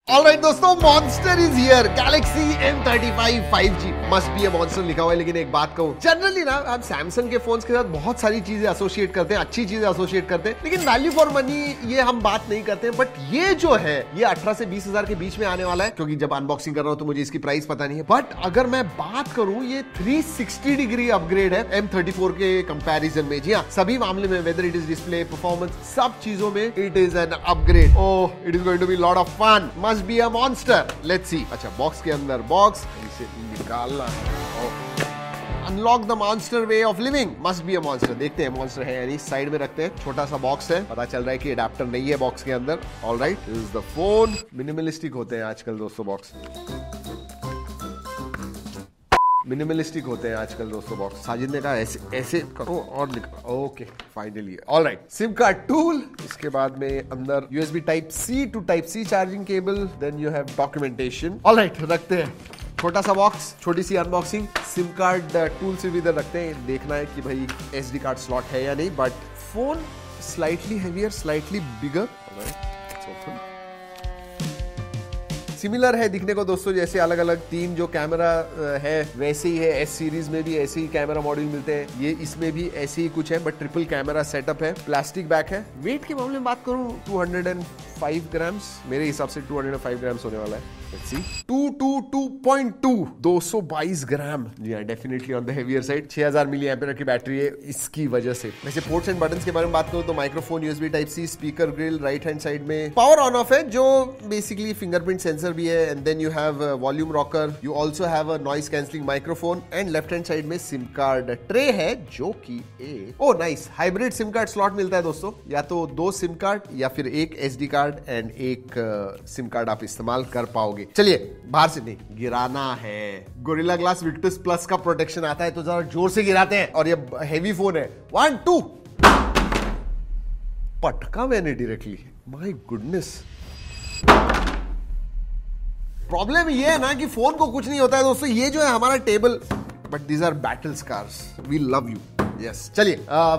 Alright दोस्तों, monster is here. Galaxy M35 5G must be a monster लिखा हुआ है। लेकिन एक बात कहूं, जनरली ना आप सैमसंग के फोन्स के साथ बहुत सारी चीजें एसोसिएट करते हैं, अच्छी चीजें एसोसिएट करते हैं, लेकिन वैल्यू फॉर मनी ये हम बात नहीं करते हैं। बट ये जो है ये 18 से 20 हजार के बीच में आने वाला है, क्योंकि जब अनबॉक्सिंग कर रहा हूं तो मुझे इसकी प्राइस पता नहीं है। बट अगर मैं बात करूं, ये 360 डिग्री अपग्रेड है M34 के कंपैरिजन में। जी हाँ, सभी मामले में, whether it is display, performance, सब चीजों में it is an upgrade. Oh, it is going to be lot of fun. Must be a monster. Let's see. अच्छा, बॉक्स के अंदर बॉक्स, इसे निकालना है। Unlock the monster way of living. Must be a monster. देखते हैं monster है यानी। साइड में रखते हैं, छोटा सा बॉक्स है, पता चल रहा है कि अडेप्टर नहीं है बॉक्स के अंदर। Alright, this is the phone. Minimalistic होते हैं आजकल दोस्तों बॉक्स, मिनिमलिस्टिक होते हैं आजकल दोस्तों बॉक्स। साजिद ने कहा ऐसे ऐसे करो और लिखो। Okay, finally alright. Sim card tool, इसके बाद में अंदर USB type C to type C charging cable, then you have documentation. Alright, रखते हैं छोटा सा बॉक्स, छोटी सी अनबॉक्सिंग। सिम कार्ड टूल सिर्फ इधर रखते हैं, देखना है कि भाई SD कार्ड स्लॉट है या नहीं। But phone slightly heavier, slightly bigger, similar है दिखने को दोस्तों, जैसे अलग अलग तीन जो कैमरा है वैसे ही है। S सीरीज में भी ऐसे ही कैमरा मॉड्यूल मिलते हैं, ये इसमें भी ऐसे ही कुछ है, बट ट्रिपल कैमरा सेटअप है। प्लास्टिक बैक है। वेट के मामले में बात करूं, 205 ग्राम्स, मेरे हिसाब से 205 ग्राम्स होने वाला है। Let's see. 222.2 222 ग्राम। जी हाँ, definitely on the heavier side. 6000 milli ampere की बैटरी है इसकी वजह से। वैसे पोर्ट्स एंड बटन्स के बारे में बात करूं तो microphone, USB type C, speaker grill, right hand side में पावर ऑन ऑफ है जो बेसिकली फिंगरप्रिंट सेंसर भी है। And then you have volume rocker, you also have a noise cancelling microphone. And left hand side में sim card tray है जो कि nice hybrid sim card slot मिलता है दोस्तों। या तो 2 सिम कार्ड या फिर एक SD कार्ड एंड एक सिम कार्ड आप इस्तेमाल कर पाओगे। चलिए, बाहर से नहीं, गिराना है। गोरिल्ला ग्लास विक्टस प्लस का प्रोटेक्शन आता है, तो जरा जोर से गिराते हैं। और ये हेवी फोन है। 1 2 पटका मैंने डायरेक्टली। My goodness. प्रॉब्लम ये है ना कि फोन को कुछ नहीं होता है दोस्तों। ये जो है हमारा table, but these are battle scars. We love you. Yes, चलिए,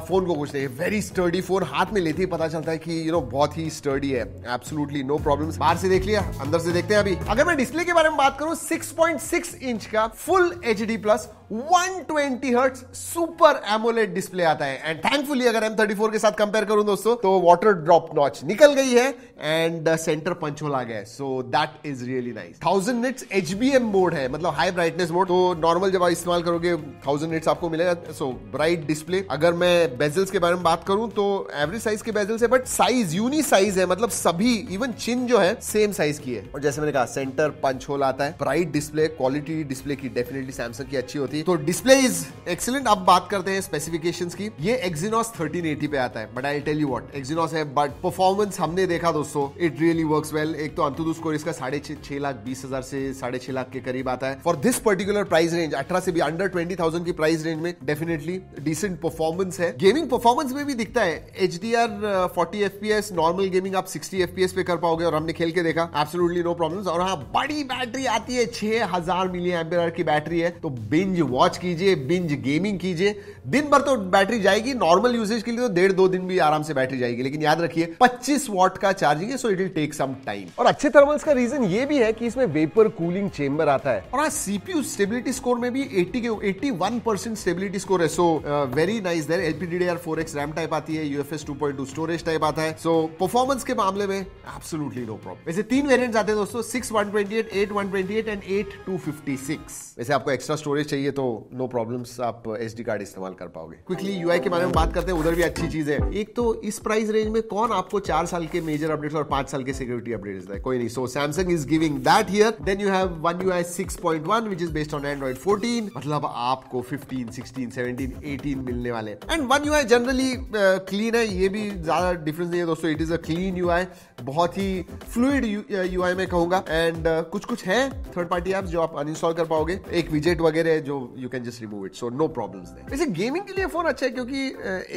फोन को कुछ नहीं, वेरी स्टर्डी फोन। हाथ में लेते ही पता चलता है कि बहुत ही स्टर्डी है। Absolutely no problems. बाहर से देख लिया, अंदर से देखते हैं अभी। अगर मैं डिस्प्ले के बारे में बात करूं, 6.6 इंच का full HD plus 120 hertz super AMOLED display आता है। एंड थैंकफुली अगर M34 के साथ कंपेयर करूं दोस्तों, तो वाटर ड्रॉप नॉच निकल गई है एंड सेंटर पंच होल आ गया है। So that is really nice. 1000 nits HBM mode है, मतलब हाई ब्राइटनेस मोड। तो नॉर्मल जब आप इस्तेमाल करोगे 1000 निट्स आपको मिलेगा। So bright display. अगर मैं बेजल्स के बारे में बात करूं तो एवरेज साइज के बेजल्स है, बट साइज यूनी साइज है, मतलब सभी इवन चिन जो है सेम साइज की है। और जैसे मैंने कहा, सेंटर पंच होल आता है। ब्राइट डिस्प्ले, क्वालिटी डिस्प्ले की डेफिनेटली सैमसंग की अच्छी होती है। तो डिस्प्ले इज एक्सीलेंट। अब बात करते हैं स्पेसिफिकेशंस की। ये Exynos 1380 पे आता है, but I tell you what, Exynos है बट परफॉर्मेंस हमने देखा दोस्तों, इट रियली वर्क्स वेल। एक तो अंतुदु स्कोर इसका 6,20,000 से 6.5 लाख के करीब आता है for this particular price range. 18 से भी अंडर 20,000 की प्राइस रेंज में डेफिनेटली डिसेंट परफॉर्मेंस है। गेमिंग परफॉर्मेंस में भी दिखता है। HDR 40 FPS, नॉर्मल गेमिंग आप 60 FPS पे कर पाओगे, और हमने खेल के देखा, एब्सोल्युटली नो प्रॉब्लम्स। और हाँ, बड़ी बैटरी आती है, 6000 मिली एम्पियर की बैटरी है। तो बिंज वॉच कीजिए, बिंज गेमिंग कीजिए। दिन भर तो बैटरी जाएगी, नॉर्मल यूजेज के लिए तो 1.5-2 दिन भी आराम से बैटरी जाएगी। लेकिन याद रखिए 25 वॉट का चार्जिंग है, so it will take some time. और अच्छे थर्मल्स का रीजन ये भी है कि इसमें वेपर कूलिंग चेंबर आता है। और हाँ, CPU स्टेबिलिटी स्कोर में भी 81% स्टेबिलिटी स्कोर है। So very nice there. LPDDR4X RAM type आती है, UFS 2.2 स्टोरेज टाइप आता है। सो परफॉर्मेंस के मामले में एब्सोल्युटली नो प्रॉब्लम। वैसे 3 वेरिएंट्स आते हैं दोस्तों, 6/128, 8/128 एंड 8/256। वैसे आपको एक्स्ट्रा स्टोरेज चाहिए तो नो प्रॉब्लम्स, आप SD कार्ड इस्तेमाल कर पाओगे। क्विकली UI के बारे में बात करते हैं, उधर भी अच्छी चीज है। एक तो इस प्राइस रेंज में कौन आपको 4 साल के मेजर अपडेट्स और 5 साल के सिक्योरिटी अपडेट्स देता है? कोई नहीं। So Samsung is giving that here. Then you have One UI 6.1 which is based on Android 14, मतलब आपको 15, 16, 17, 18 मिलने वाले। And One UI generally clean है, ये भी ज्यादा डिफरेंस नहीं है दोस्तों। It is a clean UI, बहुत ही फ्लूइड UI में कहूंगा। एंड कुछ है थर्ड पार्टी एप्स जो आप अनइंस्टॉल कर पाओगे। एक विजेट वगैरह जो you can just remove it, so no problems there. वैसे गेमिंग के लिए फोन अच्छा है क्योंकि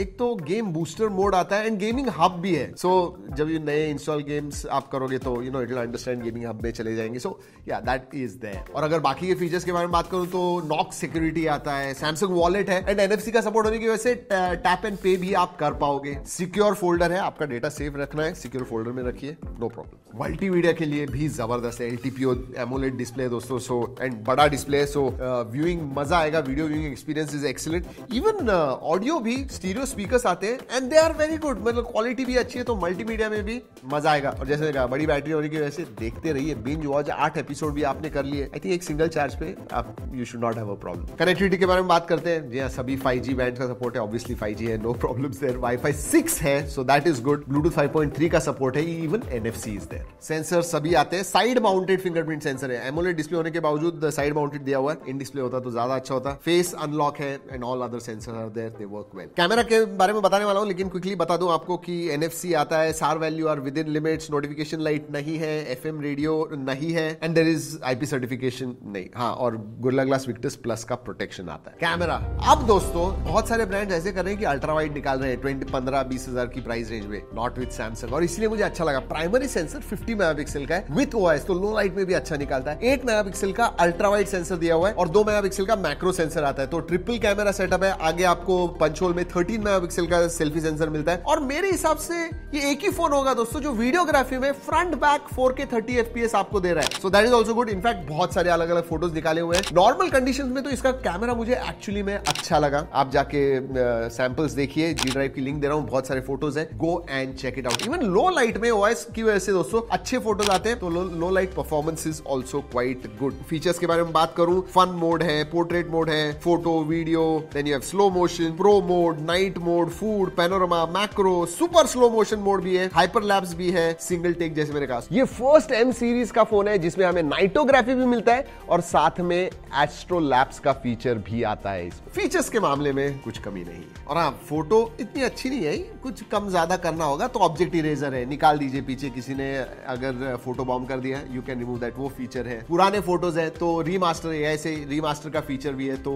एक तो गेम बूस्टर मोड आता है एंड गेमिंग हब भी है, सो जब ये नए इंस्टॉल गेम्स आप करोगे तो it will understand gaming hub में चले जाएंगे, सो या दैट इज देयर। और अगर बाकी के फीचर्स के बारे में बात करूं तो नॉक सिक्योरिटी आता है, सैमसंग वॉलेट है एंड NFC का सपोर्ट होने की वजह से टैप एंड पे भी आप कर पाओगे। सिक्योर फोल्डर है, आपका डेटा सेफ रखना है सिक्योर फोल्डर में रखिए, नो प्रॉब्लम। मल्टीमीडिया के लिए भी जबरदस्त है, LTPO एमोलेड डिस्प्ले दोस्तों, सो एंड बड़ा डिस्प्ले, सो व्यूइंग मजा आएगा, video viewing experience is excellent. Even audio भी स्टीरियो स्पीकर्स आते हैं and they are very good, मतलब क्वालिटी भी अच्छी है, तो मल्टीमीडिया में भी मजा आएगा। और जैसे कहा बड़ी बैटरी होने की वजह से देखते रहिए, बिंज वॉच 8 एपिसोड भी आपने कर लिए, आई थिंक एक सिंगल चार्ज पे आप you should not have a problem. Connectivity के बारे में बात करते हैं, जी हाँ सभी 5G बैंड का सपोर्ट है, ऑब्वियसली 5G है, नो प्रॉब्लम्स देयर। Wi-Fi 6 है, so that is good. Bluetooth 5.3 का सपोर्ट है, इवन NFC इज देयर। सेंसर सभी आते हैं, साइड माउंटेड फिंगरप्रिंट सेंसर है, एमोलेड डिस्प्ले होने के बावजूद साइड माउंटेड दिया हुआ है, इन डिस्प्ले होता तो ज्यादा अच्छा होता। फेस अनलॉक है and all other sensors are there, they work well. Camera के बारे में बताने वाला हूं, लेकिन क्विकली बता दूं आपको कि NFC आता है, SAR value are within limits, notification light नहीं है, FM रेडियो नहीं है and there is IP certification नहीं, हाँ, और गोरिल्ला ग्लास विक्टस प्लस का प्रोटेक्शन आता है। कैमरा अब दोस्तों बहुत सारे ब्रांड ऐसे कर रहे हैं कि अल्ट्रा वाइड निकाल रहे हैं 15-20 हजार की प्राइस रेंज में, नॉट विद सैमसंग, और इसलिए मुझे अच्छा लगा। प्राइमरी सेंसर 50 मेगापिक्सल का है विद OIS, तो लो लाइट में भी अच्छा निकालता है। 8 मेगापिक्सल का अल्ट्रा वाइड सेंसर दिया हुआ है और 2 मेगापिक्सल का मैक्रो सेंसर आता है, तो ट्रिपल कैमरा सेटअप है। आगे आपको पंच होल में 13 मेगापिक्सल का सेल्फी सेंसर मिलता है और मेरे हिसाब से ये एक ही फोन होगा दोस्तों जो वीडियोग्राफी में फ्रंट बैक 4K 30 FPS आपको दे रहा है, so that is also good. In fact बहुत सारे अलग अलग फोटोज निकाले हुए हैं नॉर्मल कंडीशंस में, तो इसका कैमरा मुझे एक्चुअली में अच्छा लगा। आप जाके सैंपल्स देखिए, G ड्राइव की लिंक दे रहा हूं, बहुत सारे फोटोज है, go and check it out. Even low light में OIS की वजह से दोस्तों अच्छे फोटोज आते हैं, तो low light performance is also quite good. Features के बारे में बात करूं, फन मोड है, पोर्ट्रेट मोड है, photo video, then you have slow motion, pro mode, night mode, food, panorama, macro, super slow motion mode भी है, हाइपर लैप्स भी है, सिंगल टेक जैसे मैंने कहा। ये फर्स्ट M सीरीज का फोन है जिसमें हमें नाइटोग्राफी भी मिलता है और साथ में एस्ट्रो लैप्स का फीचर भी आता है। फीचर्स के मामले में कुछ कमी नहीं, और हाँ फोटो इतनी अच्छी नहीं है, कुछ कम ज्यादा करना होगा तो ऑब्जेक्ट इरेजर है, निकाल दीजिए पीछे किसी ने अगर फोटो बॉम्ब कर दिया, यू कैन रिमूव दैट, वो फीचर है। पुराने फोटोज है तो रीमास्टर है, ऐसे रीमास्टर का फीचर भी है, तो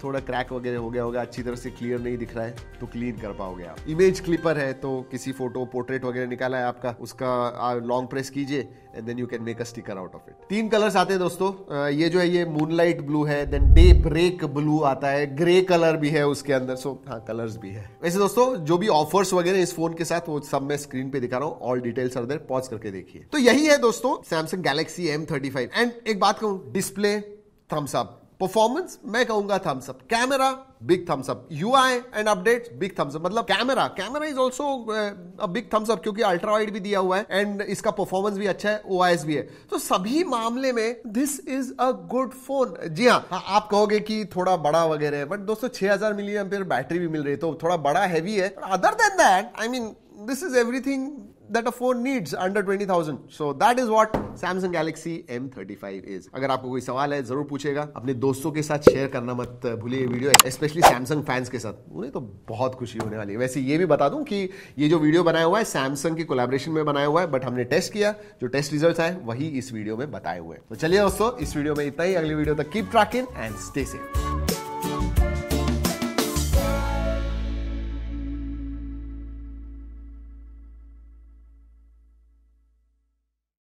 थोड़ा क्रैक वगैरह हो गया होगा, अच्छी तरह से क्लियर नहीं दिख रहा है तो क्लीन कर पाओगे आप। इमेज क्लिपर है, तो किसी फोटो पोर्ट्रेट वगैरह निकाला है आपका, उसका लॉन्ग प्रेस कीजिए and then you can make a sticker out of it. 3 colours आते हैं दोस्तों, ये जो है ये मूनलाइट ब्लू है, देन डे ब्रेक ब्लू आता है, ग्रे कलर भी है उसके अंदर, सो हाँ कलर्स भी है। वैसे दोस्तों जो भी ऑफर्स वगैरह इस फोन के साथ वो सब मैं स्क्रीन पे दिखा रहा हूँ, all details are there, pause करके देखिए। तो यही है दोस्तों सैमसंग गैलेक्सी M35 एंड एक बात कहूं, डिस्प्ले थम्स अप, परफॉर्मेंस मैं कहूंगा thumbs up, camera big thumbs up, UI and updates big thumbs up, मतलब camera is also a big thumbs up क्योंकि अल्ट्रा वाइड भी दिया हुआ है एंड इसका परफॉर्मेंस भी अच्छा है, OIS भी है, तो सभी मामले में this is a good phone. जी हाँ, आप कहोगे कि थोड़ा बड़ा वगैरह है, बट दोस्तों 6000 मिली एम्पियर बैटरी भी मिल रही है, तो थोड़ा बड़ा हैवी है, other than that I mean this is everything that a phone needs under 20,000. So that is what Samsung Galaxy M35 is. अगर आपको कोई सवाल है जरूर पूछेगा, अपने दोस्तों के साथ शेयर करना मत भूलिए वीडियो, स्पेशली सैमसंग फैंस के साथ, उन्हें तो बहुत खुशी होने वाली है। वैसे ये भी बता दूं कि ये जो वीडियो बनाया हुआ है सैमसंग की कोलैबोरेशन में बनाया हुआ है, बट हमने टेस्ट किया, जो टेस्ट रिजल्ट्स आए वही इस वीडियो में बताए हुए हैं। तो चलिए दोस्तों, इस वीडियो में इतना ही, अगली वीडियो तक keep trekking and stay safe.